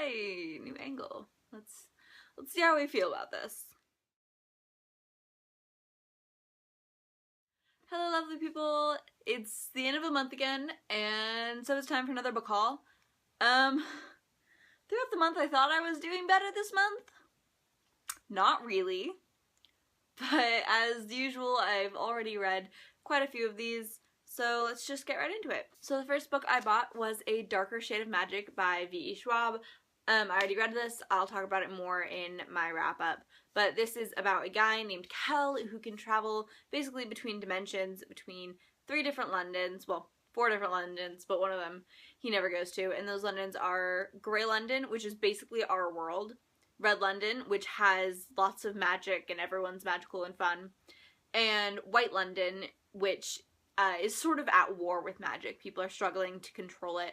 Yay, new angle. Let's see how we feel about this. Hello lovely people, it's the end of the month again, and so it's time for another book haul. Throughout the month I thought I was doing better this month. Not really, but as usual I've already read quite a few of these, so let's just get right into it. So the first book I bought was A Darker Shade of Magic by V.E. Schwab. I already read this. I'll talk about it more in my wrap-up. But this is about a guy named Kel who can travel basically between dimensions, between 3 different Londons, well, 4 different Londons, but one of them he never goes to. And those Londons are Grey London, which is basically our world, Red London, which has lots of magic and everyone's magical and fun, and White London, which is sort of at war with magic. People are struggling to control it.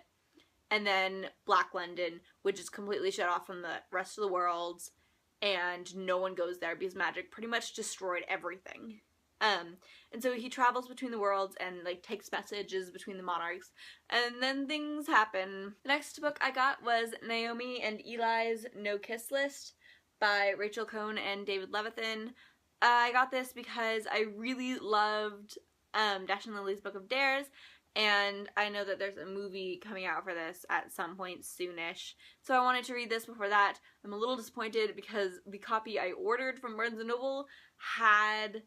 And then Black London, which is completely shut off from the rest of the world, and no one goes there because magic pretty much destroyed everything. And so he travels between the worlds and like takes messages between the monarchs, and then things happen. The next book I got was Naomi and Eli's No Kiss List by Rachel Cohn and David Levithan. I got this because I really loved Dash and Lily's Book of Dares, and I know that there's a movie coming out for this at some point soonish, so I wanted to read this before that. I'm a little disappointed because the copy I ordered from Barnes & Noble had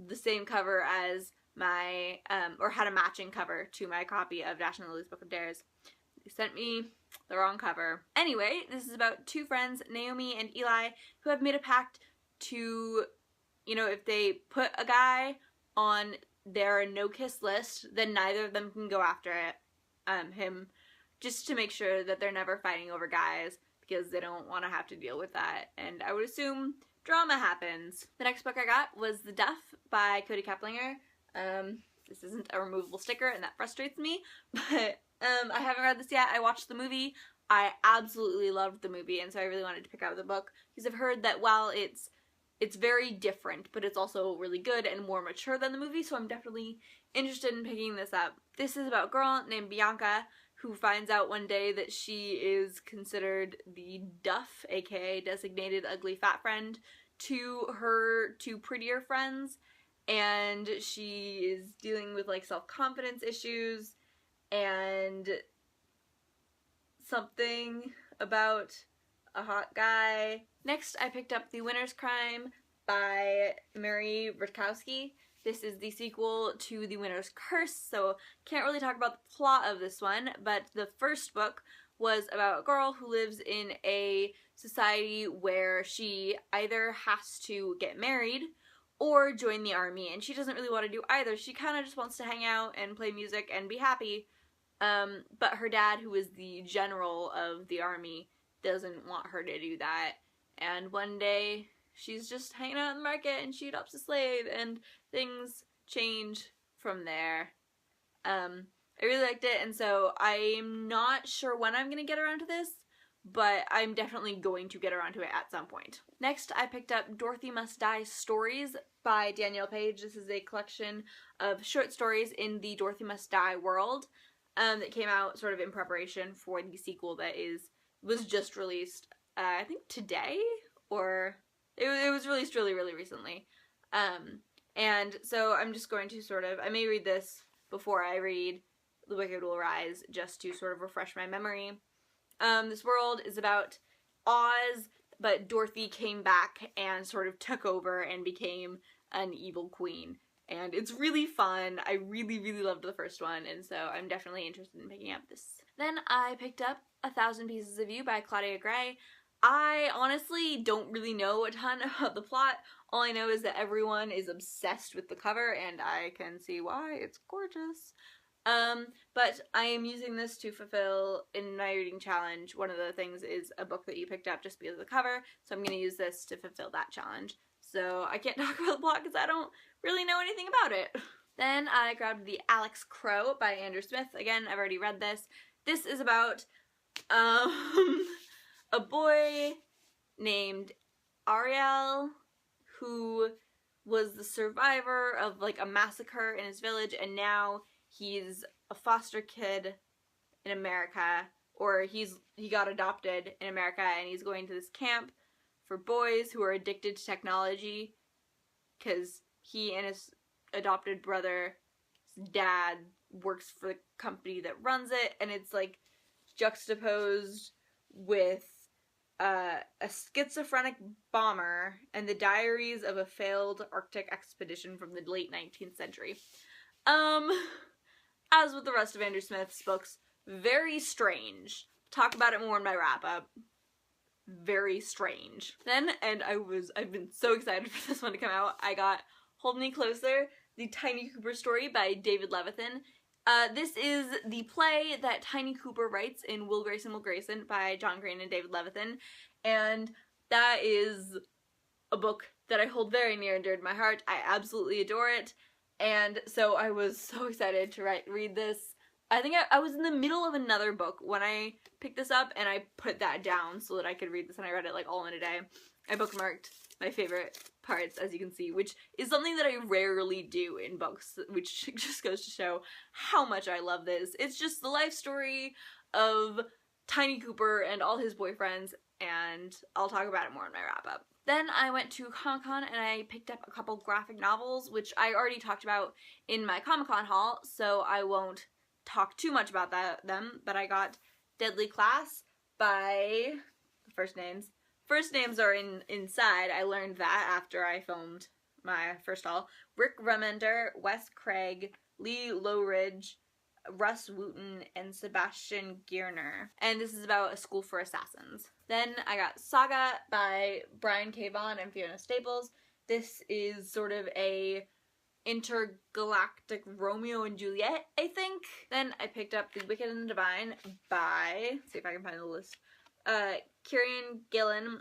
the same cover as my, or had a matching cover to my copy of Dash and Lily's Book of Dares. They sent me the wrong cover. Anyway, this is about 2 friends, Naomi and Eli, who have made a pact to, you know, if they put a guy on their no-kiss list, then neither of them can go after him, just to make sure that they're never fighting over guys, because they don't want to have to deal with that, and I would assume drama happens. The next book I got was The Duff by Cody Keplinger. This isn't a removable sticker, and that frustrates me, but I haven't read this yet. I watched the movie. I absolutely loved the movie, and so I really wanted to pick out the book, because I've heard that while it's very different, but it's also really good and more mature than the movie, so I'm definitely interested in picking this up. This is about a girl named Bianca who finds out one day that she is considered the Duff, aka designated ugly fat friend, to her 2 prettier friends, and she is dealing with like self-confidence issues and something about a hot guy. Next, I picked up The Winner's Crime by Mary Rutkowski. This is the sequel to The Winner's Curse, so can't really talk about the plot of this one, but the first book was about a girl who lives in a society where she either has to get married or join the army, and she doesn't really want to do either. She kind of just wants to hang out and play music and be happy, but her dad, who is the general of the army, doesn't want her to do that, and one day she's just hanging out in the market and she adopts a slave and things change from there. I really liked it, and so I'm not sure when I'm gonna get around to this, but I'm definitely going to get around to it at some point. Next, I picked up Dorothy Must Die Stories by Danielle Page. This is a collection of short stories in the Dorothy Must Die world that came out sort of in preparation for the sequel that was just released, I think today, or it was released really recently. And so I'm just going to I may read this before I read The Wicked Will Rise, just to sort of refresh my memory. This world is about Oz, but Dorothy came back and sort of took over and became an evil queen. And it's really fun. I really loved the first one, and so I'm definitely interested in picking up this. Then I picked up 1,000 Pieces of You by Claudia Gray. I honestly don't really know a ton about the plot. All I know is that everyone is obsessed with the cover, and I can see why. It's gorgeous. But I am using this to fulfill in my reading challenge. One of the things is a book that you picked up just because of the cover, so I'm going to use this to fulfill that challenge. So I can't talk about the plot because I don't really know anything about it. Then I grabbed The Alex Crow by Andrew Smith. Again, I've already read this. This is about a boy named Ariel who was the survivor of like a massacre in his village, and now he's a foster kid in America or he got adopted in America, and he's going to this camp for boys who are addicted to technology, because he and his adopted brother's dad works for the company that runs it, and it's like juxtaposed with a schizophrenic bomber and the diaries of a failed Arctic expedition from the late 19th century. As with the rest of Andrew Smith's books, very strange. Talk about it more in my wrap-up. Very strange. Then, and I've been so excited for this one to come out, I got Hold Me Closer, the Tiny Cooper story by David Levithan. This is the play that Tiny Cooper writes in Will Grayson by John Green and David Levithan, and that is a book that I hold very near and dear to my heart. I absolutely adore it, and so I was so excited to read this. I think I was in the middle of another book when I picked this up, and I put that down so that I could read this, and I read it like all in a day. I bookmarked my favorite parts, as you can see, which is something that I rarely do in books, which just goes to show how much I love this. It's just the life story of Tiny Cooper and all his boyfriends, and I'll talk about it more in my wrap-up. Then I went to Comic-Con and I picked up a couple graphic novels, which I already talked about in my Comic-Con haul, so I won't talk too much about them, but I got Deadly Class by the first names. First names are inside. I learned that after I filmed my first haul. Rick Remender, Wes Craig, Lee Lowridge, Russ Wooten, and Sebastian Gierner. And this is about a school for assassins. Then I got Saga by Brian K. Vaughan and Fiona Staples. This is sort of a intergalactic Romeo and Juliet, I think. Then I picked up The Wicked and the Divine by, let's see if I can find the list, Kieran Gillen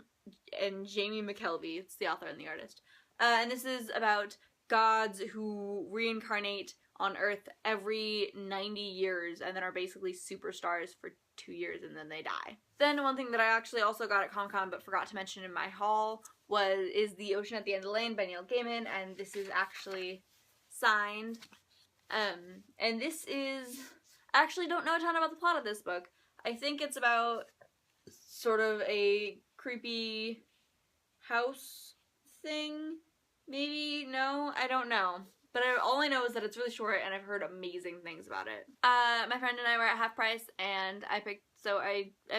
and Jamie McKelvey. It's the author and the artist. And this is about gods who reincarnate on Earth every 90 years and then are basically superstars for 2 years and then they die. Then one thing that I actually also got at Comic-Con but forgot to mention in my haul is The Ocean at the End of the Lane by Neil Gaiman, and this is actually signed. And this is, I actually don't know a ton about the plot of this book. I think it's about sort of a creepy house thing, maybe? No, I don't know. But all I know is that it's really short and I've heard amazing things about it. My friend and I were at half price and I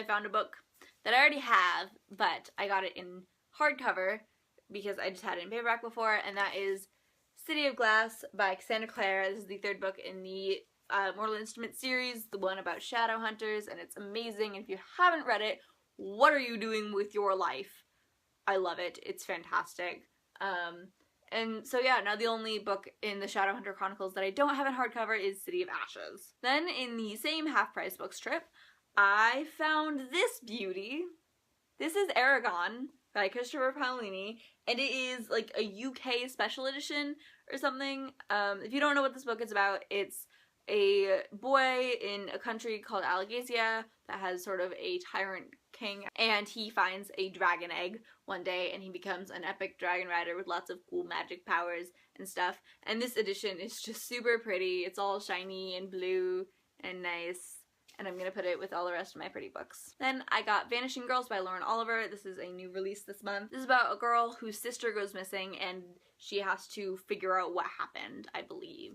found a book that I already have, but I got it in hardcover because I just had it in paperback before, and that is City of Glass by Cassandra Clare. This is the third book in the Mortal Instruments series, the one about shadow hunters, and it's amazing. And if you haven't read it, what are you doing with your life? I love it. It's fantastic. And so yeah, now the only book in the Shadowhunter Chronicles that I don't have in hardcover is City of Ashes. Then in the same half-price books trip, I found this beauty. This is Aragon by Christopher Paolini, and it is like a UK special edition or something. If you don't know what this book is about, it's a boy in a country called Alagasia that has sort of a tyrant king, and he finds a dragon egg one day and he becomes an epic dragon rider with lots of cool magic powers and stuff. And this edition is just super pretty. It's all shiny and blue and nice, and I'm gonna put it with all the rest of my pretty books. Then I got Vanishing Girls by Lauren Oliver. This is a new release this month. This is about a girl whose sister goes missing and she has to figure out what happened, I believe.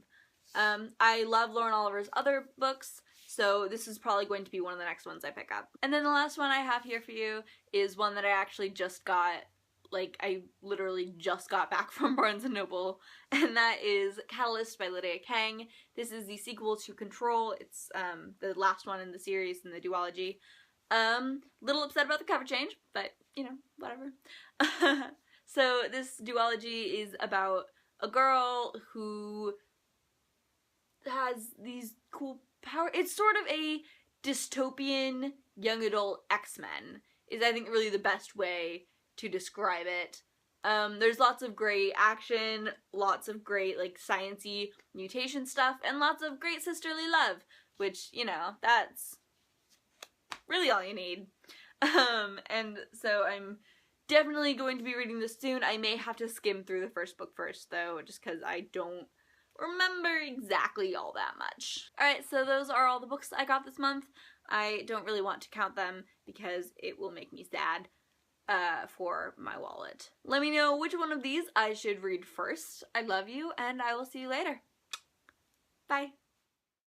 I love Lauren Oliver's other books, so this is probably going to be one of the next ones I pick up. And then the last one I have here for you is one that I actually just got, like, I literally just got back from Barnes & Noble, and that is Catalyst by Lydia Kang. This is the sequel to Control. It's the last one in the series, in the duology. Little upset about the cover change, but, you know, whatever. So this duology is about a girl who has these cool power. It's sort of a dystopian young adult X-Men is, I think, really the best way to describe it. There's lots of great action, lots of great, like, science-y mutation stuff, and lots of great sisterly love, which, you know, that's really all you need. And so I'm definitely going to be reading this soon. I may have to skim through the first book first, though, just because I don't remember exactly all that much. Alright, so those are all the books I got this month. I don't really want to count them because it will make me sad for my wallet. Let me know which one of these I should read first. I love you, and I will see you later. Bye.